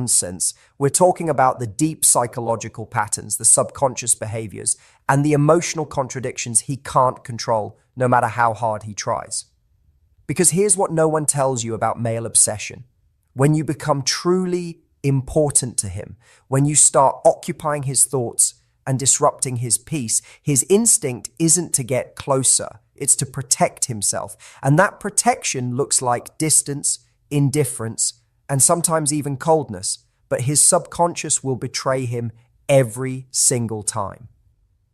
nonsense. We're talking about the deep psychological patterns, the subconscious behaviors, and the emotional contradictions he can't control, no matter how hard he tries. Because here's what no one tells you about male obsession. When you become truly important to him, when you start occupying his thoughts and disrupting his peace, his instinct isn't to get closer, it's to protect himself. And that protection looks like distance, indifference, and sometimes even coldness. But his subconscious will betray him every single time.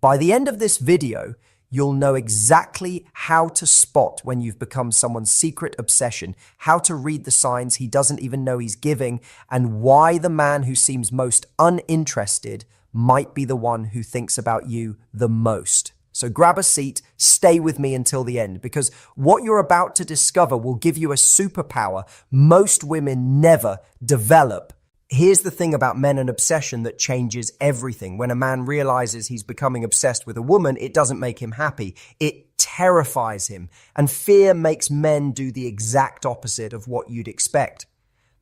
By the end of this video, you'll know exactly how to spot when you've become someone's secret obsession, how to read the signs he doesn't even know he's giving, and why the man who seems most uninterested might be the one who thinks about you the most. So grab a seat, stay with me until the end, because what you're about to discover will give you a superpower most women never develop. Here's the thing about men and obsession that changes everything. When a man realizes he's becoming obsessed with a woman, it doesn't make him happy. It terrifies him. And fear makes men do the exact opposite of what you'd expect.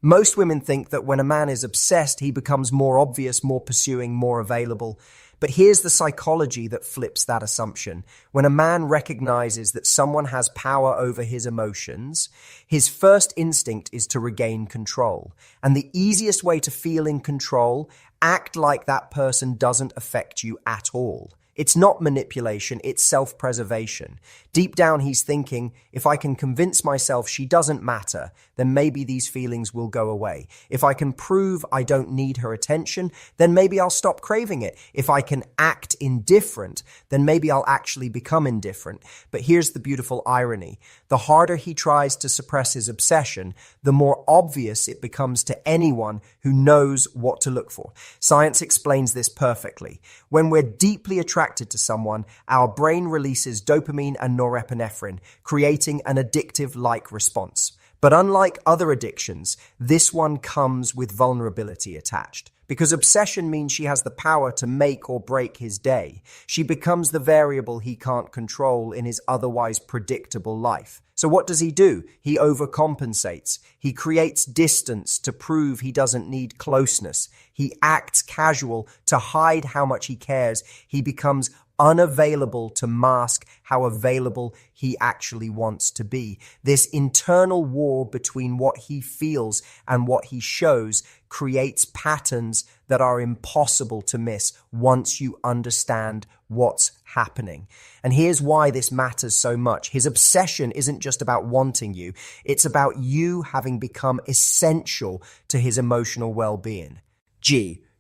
Most women think that when a man is obsessed, he becomes more obvious, more pursuing, more available. But here's the psychology that flips that assumption. When a man recognizes that someone has power over his emotions, his first instinct is to regain control. And the easiest way to feel in control, act like that person doesn't affect you at all. It's not manipulation, it's self-preservation. Deep down, he's thinking, if I can convince myself she doesn't matter, then maybe these feelings will go away. If I can prove I don't need her attention, then maybe I'll stop craving it. If I can act indifferent, then maybe I'll actually become indifferent. But here's the beautiful irony. The harder he tries to suppress his obsession, the more obvious it becomes to anyone who knows what to look for. Science explains this perfectly. When we're deeply attracted to someone, our brain releases dopamine and norepinephrine, creating an addictive-like response. But unlike other addictions, this one comes with vulnerability attached. Because obsession means she has the power to make or break his day. She becomes the variable he can't control in his otherwise predictable life. So what does he do? He overcompensates. He creates distance to prove he doesn't need closeness. He acts casual to hide how much he cares. He becomes unavailable to mask how available he actually wants to be. This internal war between what he feels and what he shows creates patterns that are impossible to miss once you understand what's happening. And here's why this matters so much. His obsession isn't just about wanting you. It's about you having become essential to his emotional well-being.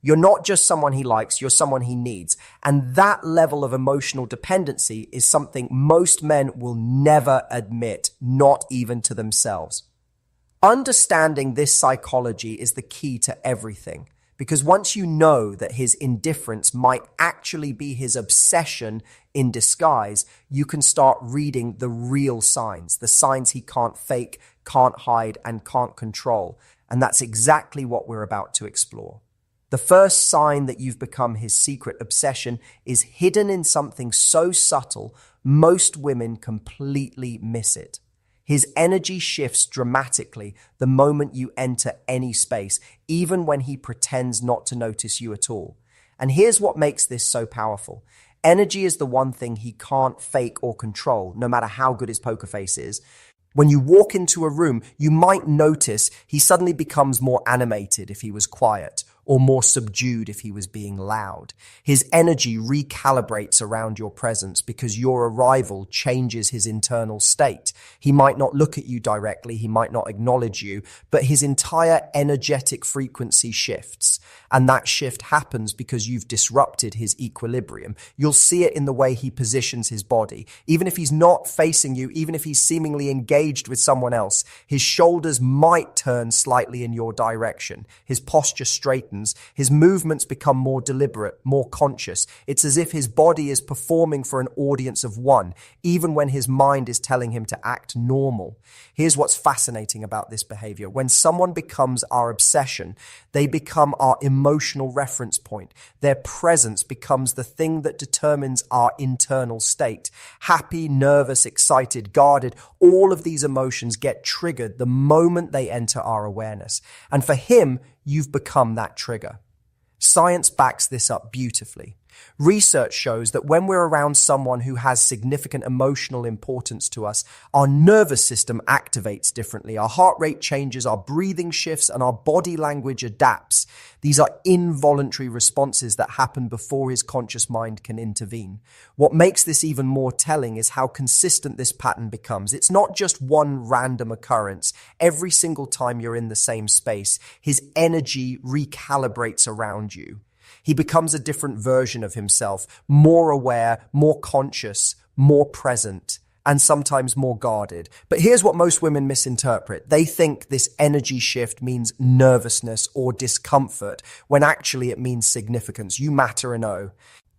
You're not just someone he likes, you're someone he needs. And that level of emotional dependency is something most men will never admit, not even to themselves. Understanding this psychology is the key to everything. Because once you know that his indifference might actually be his obsession in disguise, you can start reading the real signs, the signs he can't fake, can't hide, and can't control. And that's exactly what we're about to explore. The first sign that you've become his secret obsession is hidden in something so subtle, most women completely miss it. His energy shifts dramatically the moment you enter any space, even when he pretends not to notice you at all. And here's what makes this so powerful. Energy is the one thing he can't fake or control, no matter how good his poker face is. When you walk into a room, you might notice he suddenly becomes more animated if he was quiet, or more subdued if he was being loud. His energy recalibrates around your presence because your arrival changes his internal state. He might not look at you directly, he might not acknowledge you, but his entire energetic frequency shifts. And that shift happens because you've disrupted his equilibrium. You'll see it in the way he positions his body. Even if he's not facing you, even if he's seemingly engaged with someone else, his shoulders might turn slightly in your direction. His posture straightens. His movements become more deliberate, more conscious. It's as if his body is performing for an audience of one, even when his mind is telling him to act normal. Here's what's fascinating about this behavior. When someone becomes our obsession, they become our emotional reference point. Their presence becomes the thing that determines our internal state. Happy, nervous, excited, guarded, all of these emotions get triggered the moment they enter our awareness. And for him, you've become that trigger. Science backs this up beautifully. Research shows that when we're around someone who has significant emotional importance to us, our nervous system activates differently, our heart rate changes, our breathing shifts, and our body language adapts. These are involuntary responses that happen before his conscious mind can intervene. What makes this even more telling is how consistent this pattern becomes. It's not just one random occurrence. Every single time you're in the same space, his energy recalibrates around you. He becomes a different version of himself, more aware, more conscious, more present, and sometimes more guarded. But here's what most women misinterpret. They think this energy shift means nervousness or discomfort, when actually it means significance. You matter and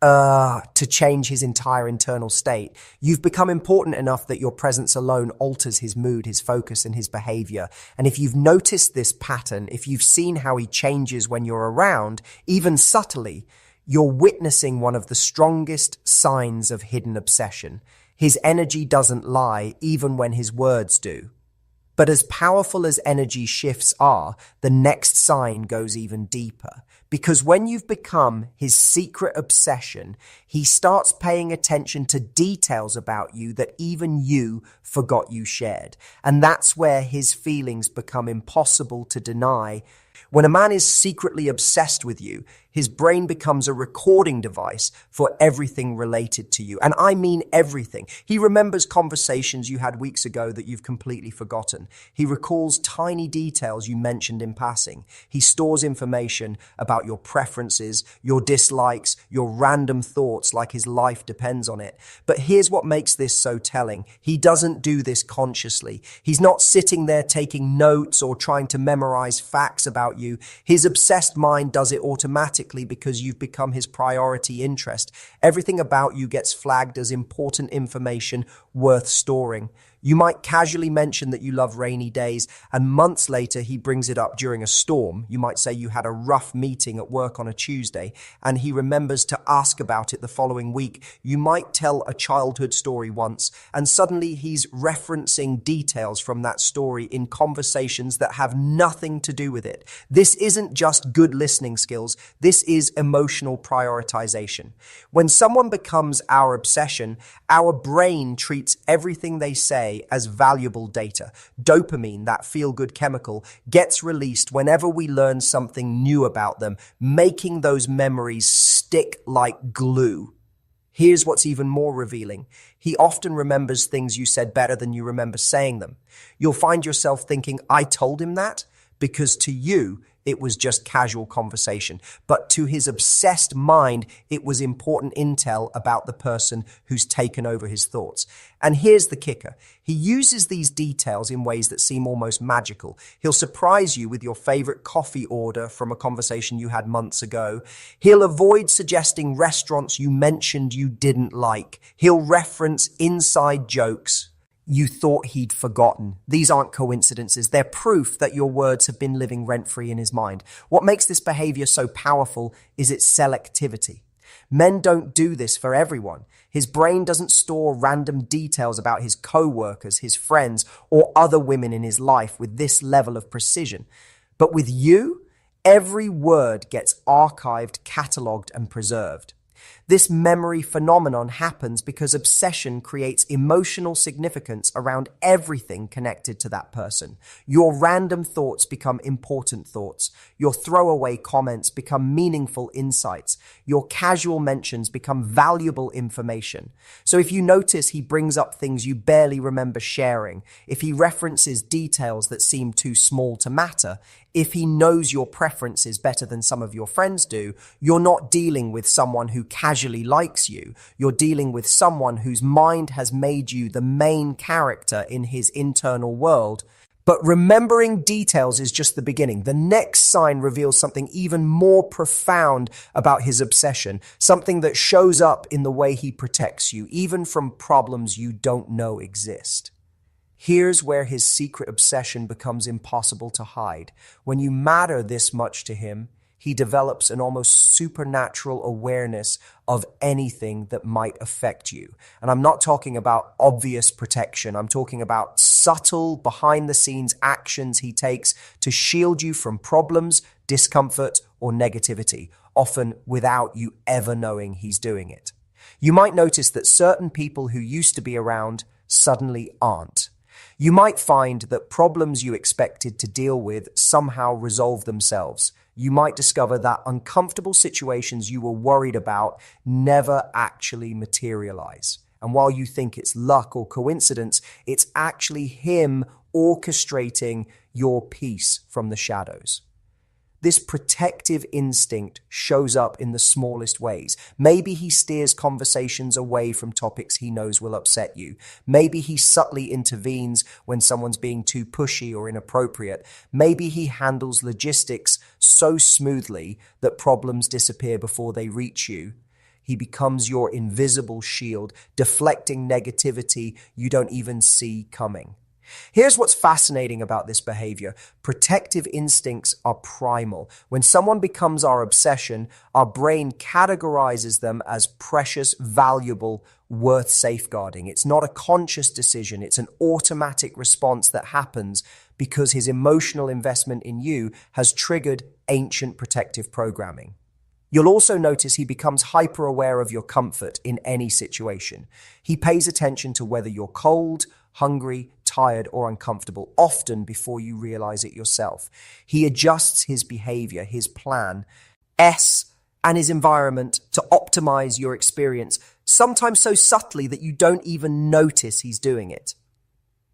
to change his entire internal state. You've become important enough that your presence alone alters his mood, his focus, and his behavior. And if you've noticed this pattern, if you've seen how he changes when you're around, even subtly, you're witnessing one of the strongest signs of hidden obsession. His energy doesn't lie, even when his words do. But as powerful as energy shifts are, the next sign goes even deeper. Because when you've become his secret obsession, he starts paying attention to details about you that even you forgot you shared. And that's where his feelings become impossible to deny. When a man is secretly obsessed with you, his brain becomes a recording device for everything related to you. And I mean everything. He remembers conversations you had weeks ago that you've completely forgotten. He recalls tiny details you mentioned in passing. He stores information about your preferences, your dislikes, your random thoughts, like his life depends on it. But here's what makes this so telling. He doesn't do this consciously. He's not sitting there taking notes or trying to memorize facts about you. His obsessed mind does it automatically because you've become his priority interest. Everything about you gets flagged as important information worth storing. You might casually mention that you love rainy days, and months later he brings it up during a storm. You might say you had a rough meeting at work on a Tuesday, and he remembers to ask about it the following week. You might tell a childhood story once, and suddenly he's referencing details from that story in conversations that have nothing to do with it. This isn't just good listening skills. This is emotional prioritization. When someone becomes our obsession, our brain treats everything they say as valuable data. Dopamine, that feel-good chemical, gets released whenever we learn something new about them, making those memories stick like glue. Here's what's even more revealing. He often remembers things you said better than you remember saying them. You'll find yourself thinking, I told him that? Because to you, it was just casual conversation. But to his obsessed mind, it was important intel about the person who's taken over his thoughts. And here's the kicker. He uses these details in ways that seem almost magical. He'll surprise you with your favorite coffee order from a conversation you had months ago. He'll avoid suggesting restaurants you mentioned you didn't like. He'll reference inside jokes you thought he'd forgotten. These aren't coincidences. They're proof that your words have been living rent-free in his mind. What makes this behavior so powerful is its selectivity. Men don't do this for everyone. His brain doesn't store random details about his co-workers, his friends, or other women in his life with this level of precision. But with you, every word gets archived, catalogued, and preserved. This memory phenomenon happens because obsession creates emotional significance around everything connected to that person. Your random thoughts become important thoughts. Your throwaway comments become meaningful insights. Your casual mentions become valuable information. So if you notice he brings up things you barely remember sharing, if he references details that seem too small to matter, if he knows your preferences better than some of your friends do, you're not dealing with someone who casually likes you. You're dealing with someone whose mind has made you the main character in his internal world. But remembering details is just the beginning. The next sign reveals something even more profound about his obsession, something that shows up in the way he protects you, even from problems you don't know exist. Here's where his secret obsession becomes impossible to hide. When you matter this much to him, he develops an almost supernatural awareness of anything that might affect you. And I'm not talking about obvious protection. I'm talking about subtle, behind-the-scenes actions he takes to shield you from problems, discomfort, or negativity, often without you ever knowing he's doing it. You might notice that certain people who used to be around suddenly aren't. You might find that problems you expected to deal with somehow resolve themselves. You might discover that uncomfortable situations you were worried about never actually materialize. And while you think it's luck or coincidence, it's actually him orchestrating your peace from the shadows. This protective instinct shows up in the smallest ways. Maybe he steers conversations away from topics he knows will upset you. Maybe he subtly intervenes when someone's being too pushy or inappropriate. Maybe he handles logistics so smoothly that problems disappear before they reach you. He becomes your invisible shield, deflecting negativity you don't even see coming. Here's what's fascinating about this behavior. Protective instincts are primal. When someone becomes our obsession, our brain categorizes them as precious, valuable, worth safeguarding. It's not a conscious decision. It's an automatic response that happens because his emotional investment in you has triggered ancient protective programming. You'll also notice he becomes hyper-aware of your comfort in any situation. He pays attention to whether you're cold, hungry, tired, or uncomfortable, often before you realize it yourself. He adjusts his behavior, his plan, and his environment to optimize your experience, sometimes so subtly that you don't even notice he's doing it.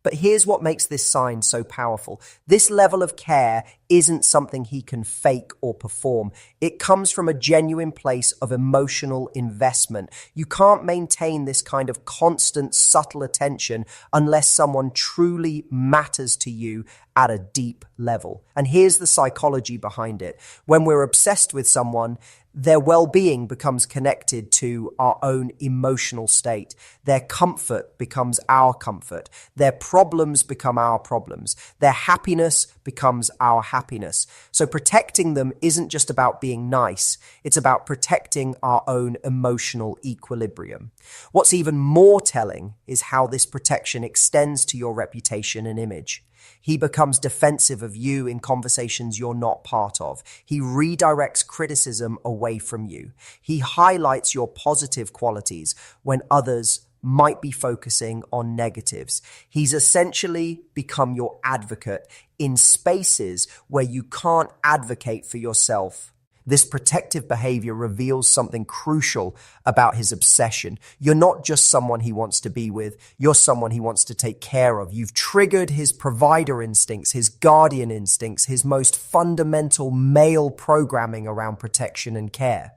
But here's what makes this sign so powerful. This level of care isn't something he can fake or perform. It comes from a genuine place of emotional investment. You can't maintain this kind of constant, subtle attention unless someone truly matters to you at a deep level. And here's the psychology behind it. When we're obsessed with someone, their well-being becomes connected to our own emotional state. Their comfort becomes our comfort. Their problems become our problems. Their happiness becomes our happiness. So protecting them isn't just about being nice. It's about protecting our own emotional equilibrium. What's even more telling is how this protection extends to your reputation and image. He becomes defensive of you in conversations you're not part of. He redirects criticism away from you. He highlights your positive qualities when others might be focusing on negatives. He's essentially become your advocate in spaces where you can't advocate for yourself. This protective behavior reveals something crucial about his obsession. You're not just someone he wants to be with, you're someone he wants to take care of. You've triggered his provider instincts, his guardian instincts, his most fundamental male programming around protection and care.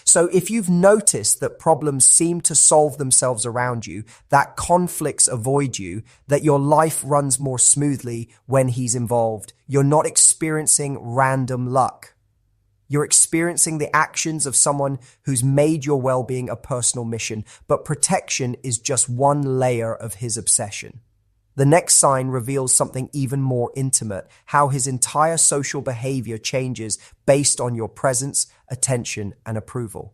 So if you've noticed that problems seem to solve themselves around you, that conflicts avoid you, that your life runs more smoothly when he's involved, you're not experiencing random luck. You're experiencing the actions of someone who's made your well-being a personal mission, but protection is just one layer of his obsession. The next sign reveals something even more intimate, how his entire social behavior changes based on your presence, attention, and approval.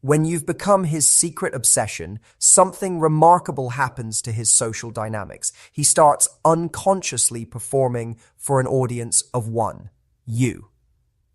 When you've become his secret obsession, something remarkable happens to his social dynamics. He starts unconsciously performing for an audience of one, you.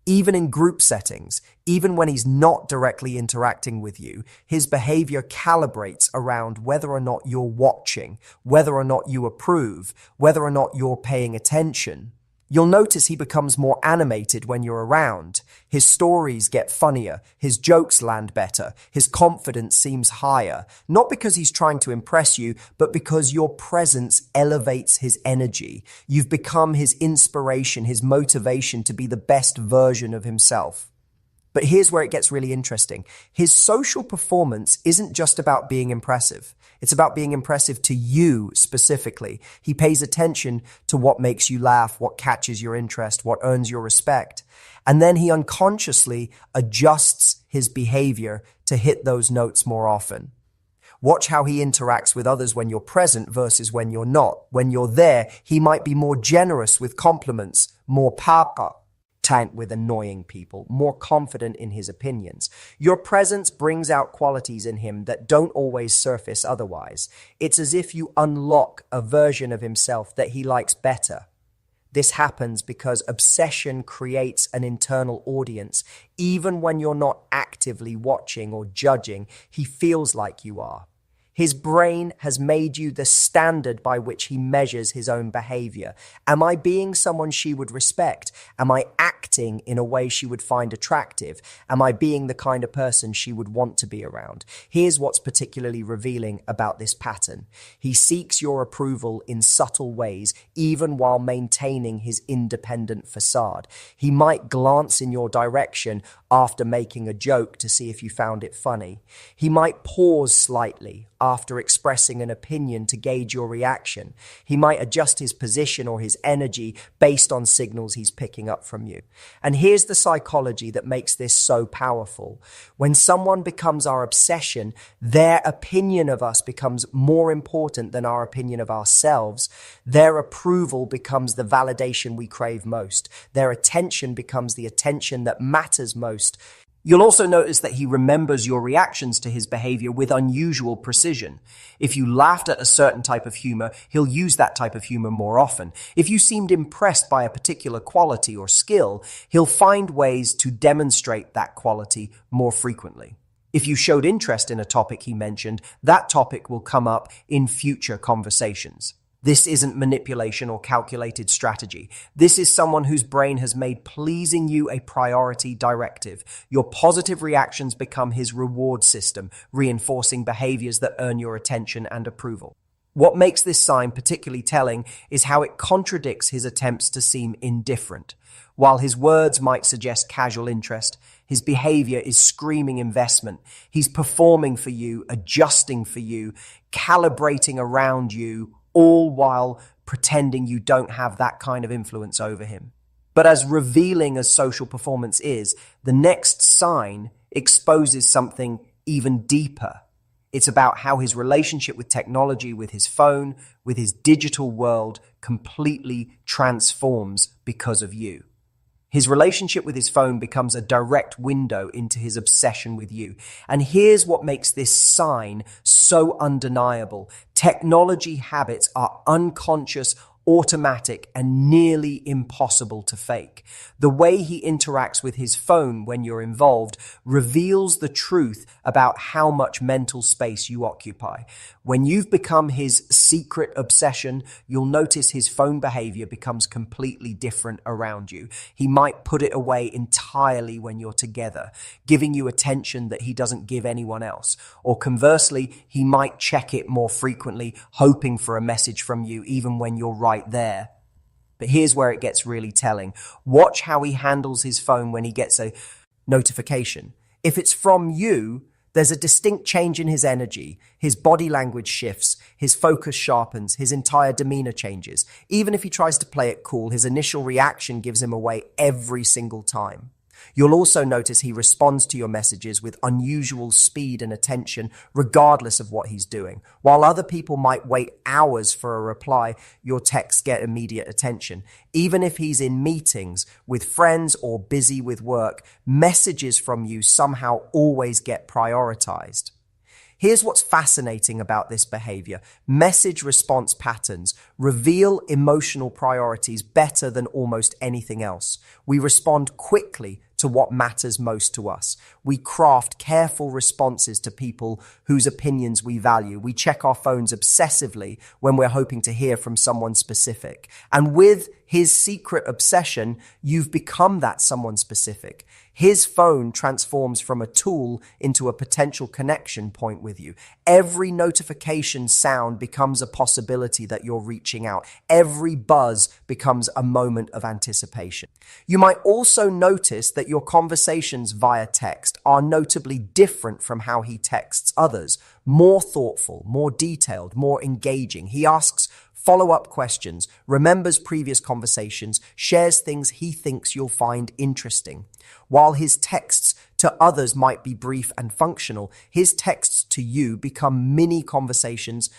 Even in group settings, even when he's not directly interacting with you, his behavior calibrates around whether or not you're watching, whether or not you approve, whether or not you're paying attention. You'll notice he becomes more animated when you're around. His stories get funnier, his jokes land better, his confidence seems higher, not because he's trying to impress you, but because your presence elevates his energy. You've become his inspiration, his motivation to be the best version of himself. But here's where it gets really interesting. His social performance isn't just about being impressive. It's about being impressive to you specifically. He pays attention to what makes you laugh, what catches your interest, what earns your respect. And then he unconsciously adjusts his behavior to hit those notes more often. Watch how he interacts with others when you're present versus when you're not. When you're there, he might be more generous with compliments, more papa. with annoying people, more confident in his opinions. Your presence brings out qualities in him that don't always surface otherwise. It's as if you unlock a version of himself that he likes better. This happens because obsession creates an internal audience. Even when you're not actively watching or judging, he feels like you are. His brain has made you the standard by which he measures his own behavior. Am I being someone she would respect? Am I acting in a way she would find attractive? Am I being the kind of person she would want to be around? Here's what's particularly revealing about this pattern. He seeks your approval in subtle ways, even while maintaining his independent facade. He might glance in your direction after making a joke to see if you found it funny. He might pause slightly after expressing an opinion to gauge your reaction. He might adjust his position or his energy based on signals he's picking up from you. And here's the psychology that makes this so powerful. When someone becomes our obsession, their opinion of us becomes more important than our opinion of ourselves. Their approval becomes the validation we crave most. Their attention becomes the attention that matters most. You'll also notice that he remembers your reactions to his behavior with unusual precision. If you laughed at a certain type of humor, he'll use that type of humor more often. If you seemed impressed by a particular quality or skill, he'll find ways to demonstrate that quality more frequently. If you showed interest in a topic he mentioned, that topic will come up in future conversations. This isn't manipulation or calculated strategy. This is someone whose brain has made pleasing you a priority directive. Your positive reactions become his reward system, reinforcing behaviors that earn your attention and approval. What makes this sign particularly telling is how it contradicts his attempts to seem indifferent. While his words might suggest casual interest, his behavior is screaming investment. He's performing for you, adjusting for you, calibrating around you, all while pretending you don't have that kind of influence over him. But as revealing as social performance is, the next sign exposes something even deeper. It's about how his relationship with technology, with his phone, with his digital world completely transforms because of you. His relationship with his phone becomes a direct window into his obsession with you. And here's what makes this sign so undeniable. Technology habits are unconscious, automatic, and nearly impossible to fake. The way he interacts with his phone when you're involved reveals the truth about how much mental space you occupy. When you've become his secret obsession, you'll notice his phone behavior becomes completely different around you. He might put it away entirely when you're together, giving you attention that he doesn't give anyone else. Or conversely, he might check it more frequently, hoping for a message from you even when you're right there. But here's where it gets really telling. Watch how he handles his phone when he gets a notification. If it's from you, there's a distinct change in his energy. His body language shifts, his focus sharpens, his entire demeanor changes. Even if he tries to play it cool, his initial reaction gives him away every single time. You'll also notice he responds to your messages with unusual speed and attention, regardless of what he's doing. While other people might wait hours for a reply, your texts get immediate attention. Even if he's in meetings with friends or busy with work, messages from you somehow always get prioritized. Here's what's fascinating about this behavior. Message response patterns reveal emotional priorities better than almost anything else. We respond quickly to what matters most to us. We craft careful responses to people whose opinions we value. We check our phones obsessively when we're hoping to hear from someone specific. And with his secret obsession, you've become that someone specific. His phone transforms from a tool into a potential connection point with you. Every notification sound becomes a possibility that you're reaching out. Every buzz becomes a moment of anticipation. You might also notice that your conversations via text are notably different from how he texts others. More thoughtful, more detailed, more engaging. He asks follow-up questions, remembers previous conversations, shares things he thinks you'll find interesting. While his texts to others might be brief and functional, his texts to you become mini conversations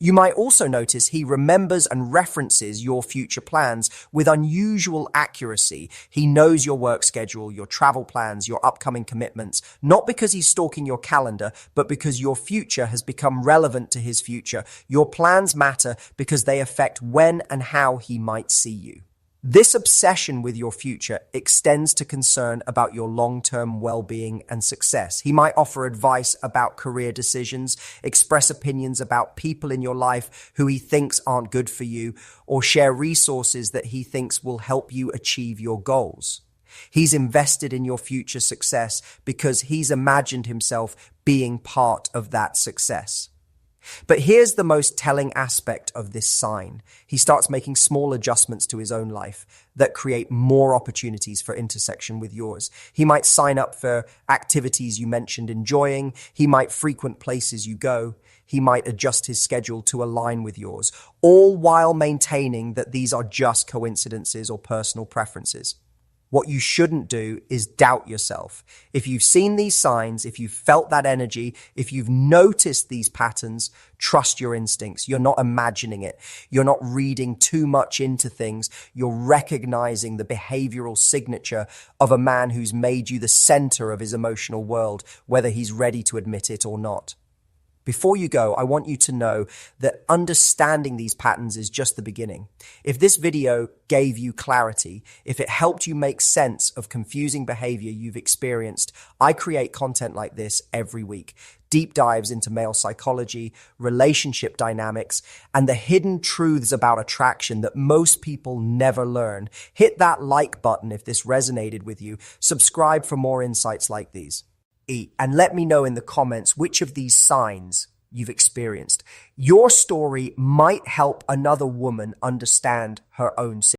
You might also notice he remembers and references your future plans with unusual accuracy. He knows your work schedule, your travel plans, your upcoming commitments, not because he's stalking your calendar, but because your future has become relevant to his future. Your plans matter because they affect when and how he might see you. This obsession with your future extends to concern about your long-term well-being and success. He might offer advice about career decisions, express opinions about people in your life who he thinks aren't good for you, or share resources that he thinks will help you achieve your goals. He's invested in your future success because he's imagined himself being part of that success. But here's the most telling aspect of this sign. He starts making small adjustments to his own life that create more opportunities for intersection with yours. He might sign up for activities you mentioned enjoying. He might frequent places you go. He might adjust his schedule to align with yours, all while maintaining that these are just coincidences or personal preferences. What you shouldn't do is doubt yourself. If you've seen these signs, if you've felt that energy, if you've noticed these patterns, trust your instincts. You're not imagining it. You're not reading too much into things. You're recognizing the behavioral signature of a man who's made you the center of his emotional world, whether he's ready to admit it or not. Before you go, I want you to know that understanding these patterns is just the beginning. If this video gave you clarity, if it helped you make sense of confusing behavior you've experienced, I create content like this every week. Deep dives into male psychology, relationship dynamics, and the hidden truths about attraction that most people never learn. Hit that like button if this resonated with you. Subscribe for more insights like these. And let me know in the comments which of these signs you've experienced. Your story might help another woman understand her own situation.